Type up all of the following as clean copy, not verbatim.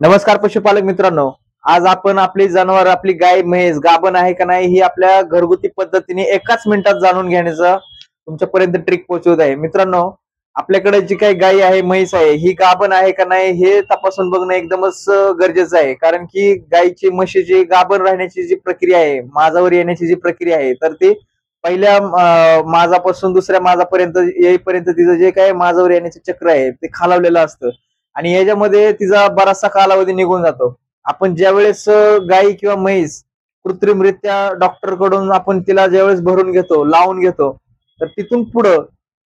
नमस्कार पशुपालक मित्रांनो. आज आपण आपली जनावर आपली गाय म्हैस गाभण आहे का नाही ही आपल्या घरगुती पद्धतीने एकाच मिनिटात जाणून घेण्याचा तुमच्यापर्यंत ट्रिक पोहोचवत आहे. मित्रांनो, आपल्याकडे जी काही गाय आहे म्हैस आहे ही गाभण आहे का नाही हे तपासून बघणं एकदमच गरजेचं आहे. कारण की गायची म्हशीची गाभण राहण्याची जी प्रक्रिया आहे, माझावर येण्याची जी प्रक्रिया आहे, तर ती पहिल्या माझापासून दुसऱ्या माझापर्यंत येईपर्यंत तिचं जे काही माझावर येण्याचे चक्र आहे ते खालावलेलं असतं. आणि याच्यामध्ये तिचा बराचसा कालावधी निघून जातो. आपण ज्यावेळेस गाई किंवा म्हैस कृत्रिमरित्या डॉक्टर कडून आपण तिला ज्यावेळेस भरून घेतो, लावून घेतो, तर तिथून पुढं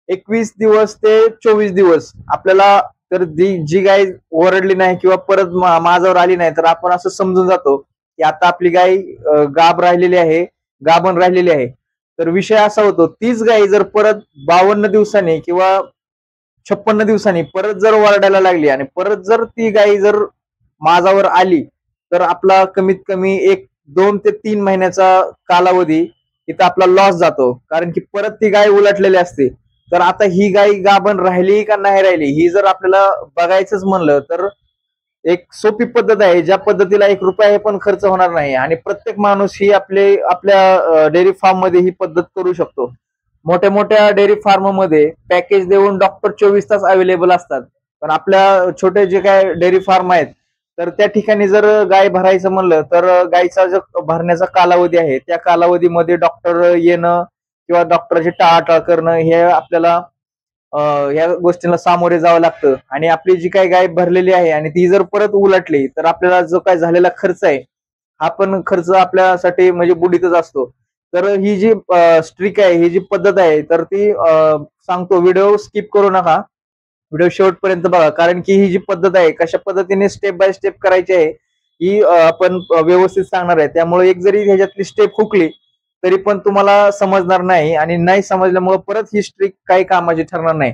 21 दिवस ते 24 दिवस आपल्याला तर जी गाय ओरडली नाही किंवा परत माझावर आली नाही, तर आपण असं समजून जातो की आता आपली गाय गाभ राहिलेली आहे, गाभण राहिलेली आहे. तर विषय असा होतो, तीच गाय जर परत 52 दिवसांनी किंवा 56 दिवसांनी परत जर ओरडायला लागली आणि परत जर ती गाय जर माझावर आली, तर आपला कमीत कमी एक 2 ते 3 महिन्याचा कालावधी इथं आपला लॉस जातो. कारण की परत ती गाय उलटलेली असते. तर आता ही गाय गाभण राहिली का नाही राहिली ही जर आपल्याला बघायचंच म्हणलं, तर एक सोपी पद्धत आहे, ज्या पद्धतीला 1 रुपया पण खर्च होणार नाही आणि प्रत्येक माणूस ही आपल्या डेअरी फार्म मध्ये ही पद्धत करू शकतो. मोठ्या मोठ्या डेअरी फार्म मध्ये पॅकेज देऊन डॉक्टर 24 तास अवेलेबल असतात. पण आपल्या छोटे जे काय डेअरी फार्म आहेत, तर त्या ठिकाणी जर गाय भरायचं म्हणलं, तर गायचा जो भरण्याचा कालावधी आहे त्या कालावधीमध्ये डॉक्टर येणं किंवा डॉक्टरची टाळाटाळ करणं हे आपल्याला या गोष्टीला सामोरे जावं लागतं. आणि आपली जी काही गाय भरलेली आहे आणि ती जर परत उलटली, तर आपल्याला जो काय झालेला खर्च आहे हा पण खर्च आपल्यासाठी म्हणजे बुडीतच असतो. तर ही जी स्ट्रिक आहे, ही जी पद्धत आहे, तर ती सांगतो, व्हिडिओ स्किप करू नका, व्हिडिओ शेवटपर्यंत बघा. कारण की ही जी पद्धत आहे कशा पद्धतीने स्टेप बाय स्टेप करायची आहे ही आपण व्यवस्थित सांगणार आहे. त्यामुळे एक जरी ह्याच्यातली स्टेप हुकली तरी पण तुम्हाला समजणार नाही आणि नाही समजल्यामुळे परत ही स्ट्रिक काही कामाची ठरणार नाही.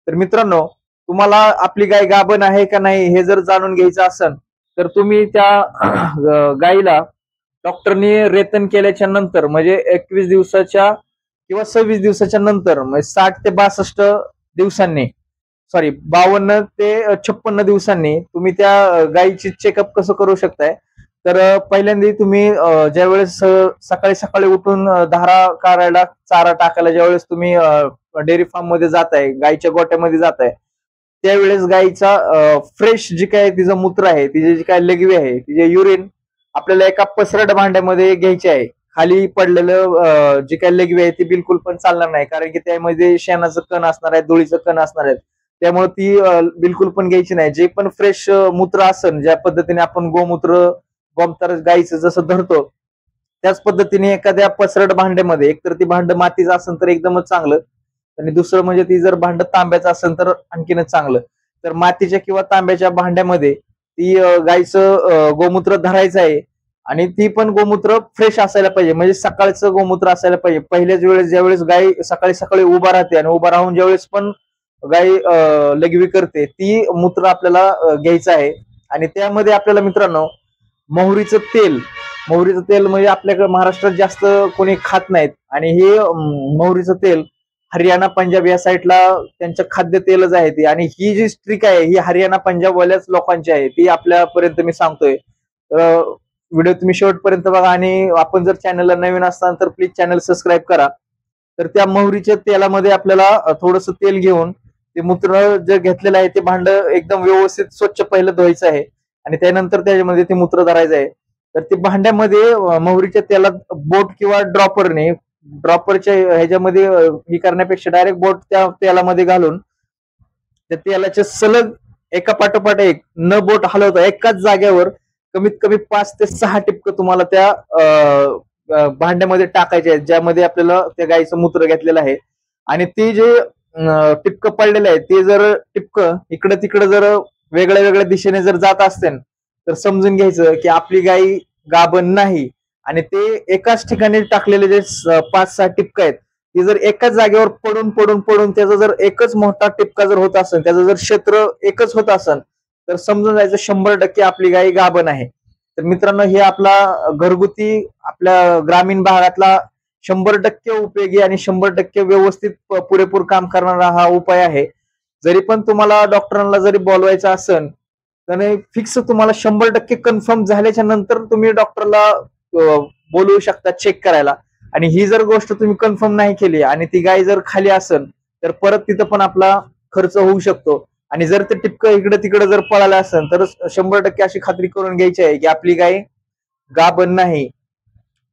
तर मित्रांनो, तुम्हाला आपली गाय गाभण आहे का नाही हे जर जाणून घ्यायचं असेल, तर तुम्ही त्या गायीला डॉक्टरनी रेतन केल्याच्या नंतर म्हणजे 21 दिवसाच्या किंवा 26 दिवसाच्या नंतर म्हणजे 60 ते 62 दिवसांनी, सॉरी 52 ते 56 दिवसांनी तुम्ही त्या गायीची चेकअप कसं करू शकताय. तर पहिल्यांदा तुम्ही ज्यावेळेस सकाळी सकाळी उठून धारा काढायला चारा टाकायला ज्यावेळेस तुम्ही डेअरी फार्म मध्ये जाताय, गायीच्या गोट्यामध्ये जाताय, त्यावेळेस गायीचा फ्रेश जी काय तिचं मूत्र आहे, तिचे जी काय लघवी आहे, तिचे युरिन आपल्याला एका पसरट भांड्यामध्ये घ्यायचे आहे. खाली पडलेलं जी काही लघवी आहे ती बिलकुल पण चालणार नाही, कारण की त्यामध्ये शेणाचं कण असणार आहे, धुळीचं कण असणार आहे. त्यामुळे ती बिलकुल पण घ्यायची नाही. जे पण फ्रेश मूत्र असन, ज्या पद्धतीने आपण गोमूत्र गाईचं जसं धरतो, त्याच पद्धतीने एखाद्या पसरट भांड्यामध्ये, एकतर ती भांड मातीचं असेल तर एकदमच चांगलं, आणि दुसरं म्हणजे ती जर भांड तांब्याचं असेल तर आणखीनच चांगलं. तर मातीच्या किंवा तांब्याच्या भांड्यामध्ये ती गाईचं गोमूत्र धरायचं आहे. आणि ती पण गोमूत्र फ्रेश असायला पाहिजे, म्हणजे सकाळचं गोमूत्र असायला पाहिजे. पहिल्याच वेळेस ज्यावेळेस गाय सकाळी सकाळी उभा राहते आणि उभा राहून ज्यावेळेस पण गाय लघवी करते, ती मूत्र आपल्याला घ्यायचं आहे. आणि त्यामध्ये आपल्याला मित्रांनो मोहरीचं तेल, मोहरीचं तेल म्हणजे आपल्याकडे महाराष्ट्रात जास्त कोणी खात नाहीत, आणि हे मोहरीचं तेल हरियाणा पंजाब या साईडला त्यांचं खाद्य तेलच आहे ती. आणि ही जी स्ट्रिक आहे ही हरियाणा पंजाब वाल्याच लोकांची आहे, ती आपल्यापर्यंत मी सांगतोय. व्हिडिओ तुम्ही शेवटपर्यंत बघा, आणि आपण जर चॅनलला नवीन असताल तर प्लीज चॅनल सबस्क्राईब करा. तर त्या मोहरीच्या तेलामध्ये आपल्याला थोडस तेल घेऊन ते मूत्र जे घेतलेलं आहे ते भांड एकदम व्यवस्थित स्वच्छ पहिलं धुवायचं आहे, आणि त्यानंतर त्याच्यामध्ये ते मूत्र धरायचं आहे. तर ते भांड्यामध्ये मोहरीच्या तेलात बोट किंवा ड्रॉपरने, ड्रॉपरच्या ह्याच्यामध्ये हे करण्यापेक्षा डायरेक्ट बोट त्या तेलामध्ये घालून त्या तेलाच्या सलग एका पाठोपाठ एक न बोट हलवता एकाच जागेवर कमीत कमी 5 ते 6 टिपकं तुम्हाला त्या भांड्यामध्ये टाकायचे आहेत, ज्यामध्ये आपल्याला त्या गाईचं मूत्र घेतलेलं आहे. आणि ते जे टिपकं पडलेलं आहे ते जर टिपकं इकडं तिकडं जर वेगळ्या वेगळ्या दिशेने जर जात असतील, तर समजून घ्यायचं की आपली गाई गाभण नाही. आणि ते एकाच ठिकाणी टाकलेले जे 5-6 टिपकं आहेत, ते जर एकाच जागेवर पडून पडून पडून त्याचा जर एकच मोठा टिपका जर होत असेल, त्याचं जर क्षेत्र एकच होत असेल, तर समजून जायचं 100% आपली गाय गाभण आहे. तर मित्रांनो, हे आपला घरगुती आपल्या ग्रामीण भागातला 100% उपयोगी आणि 100% व्यवस्थित पुरेपूर काम करणारा हा उपाय आहे. जरी पण तुम्हाला डॉक्टरांना जरी बोलवायचं असेल, तर फिक्स तुम्हाला 100% कन्फर्म झाल्याच्या नंतर तुम्ही डॉक्टरला बोलवू शकता चेक करायला. आणि ही जर गोष्ट तुम्ही कन्फर्म नाही केली आणि ती गाय जर खाली असेल तर परत तिथं पण आपला खर्च होऊ शकतो. आणि जर ते टिपकं इकडे तिकडे जर पळालं असेल तर 100% अशी खात्री करून घ्यायची आहे की आपली गाय गाभण नाही.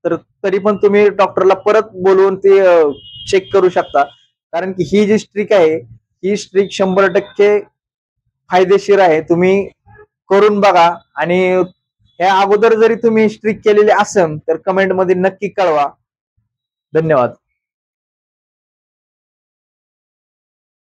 तर तरी पण तुम्ही डॉक्टरला परत बोलवून ते चेक करू शकता. कारण की ही जी स्ट्रिक आहे ही स्ट्रिक 100% फायदेशीर आहे. तुम्ही करून बघा. आणि ह्या अगोदर जरी तुम्ही स्ट्रिक केलेली असेल तर कमेंट मध्ये नक्की कळवा. धन्यवाद.